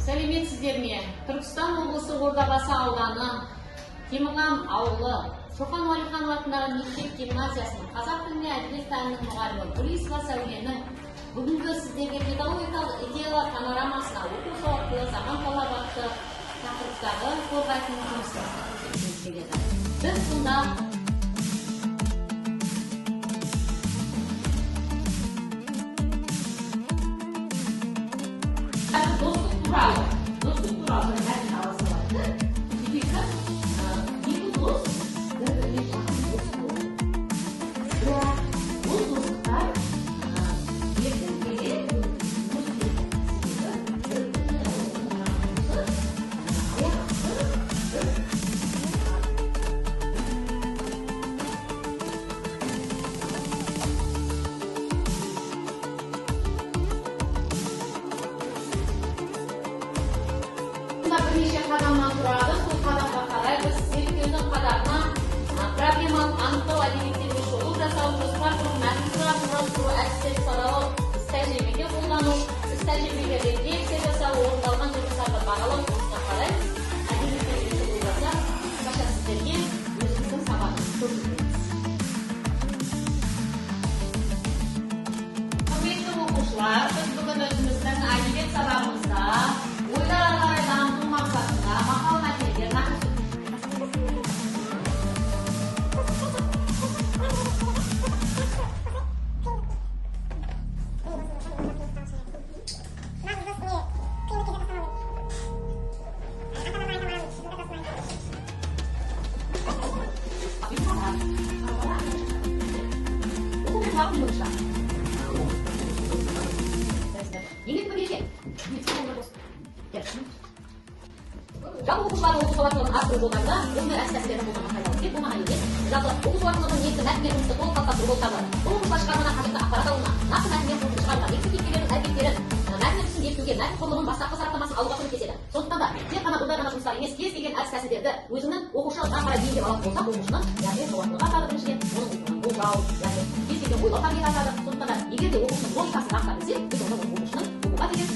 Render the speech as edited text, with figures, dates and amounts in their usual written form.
Сәлеметсіздер ме? Түркістан облысы Ордабасы ауданы Темірғам ауылы Шоқан Уәлиханов атындағы мектеп гимназиясының қазақ тілі мен әдебиет пәнінің мұғалімі Гүлисова Сәуленің бүгінгі сіздерге педагогикалық идеялар панорамасына оқу арқылы заман талабы атты тақырыптағы қорғайтын жұмыстарын көрсеткіміз келеді. Біз сонда достық туралы мәтін арасында себебі екі дос бір-біріне жақын дос болды. Бірақ бұл достықтар ертең келе бірнеше қадамнан тұрады. Сол қадамға қарай біз зерттеудің қадамына проблемалық анықтау әдебиеттерге шолу жасау, жоспар құру, мәтін құрастыру, әдістерді саралау, іс-тәжірибеде қолдану, іс-тәжірибеге рефлексия жасау, орындалған жұмыстарды бағалау жұмысына қарай әдебиеттерге шолу жасап, қысқаша сіздерге өзіміздің сабағымызды көрсетеміз. Құрметті оқушылар, біз бүгін өзіміздің әдебиет сабағымызда ойлар қарай дамыту мақсатында мақал мәтелдерін оқысыз. Жалпы оқушылардың оқу сауаттылығын арттыру жолдарында осындай әдіс-тәсілдерді қолданған пайдалы. Тек болмаған кезде жалпы оқу сауаттылығының негізгі мәтін мен жұмысты толық қалыптастыру болып табылады. Бұл оқушылар шығармадан қажетті ақпарат алуына, нақты мәтін мен құрылымды шығаруға, негізгі кейіпкерлердің әрекеттерін, мәтін түсін зерттеуге, мәтін құрылымының бастапқы сараптамасын алуға көмектеседі. Сондықтан да тек қана бұндай ғана жұмыстар емес, кез келген әдіс-тәсілдерді өзіңнің оқушыға қарай бейімдеп алатын болсақ, оқушының яғни сауаттылығы артады біріншіден, оның оқуын болжау, яғни кез келген ойлау қабілеті артады. Сондықтан да егер де оқушының логикасын артта білсек, біз оны оқушының оқуға деген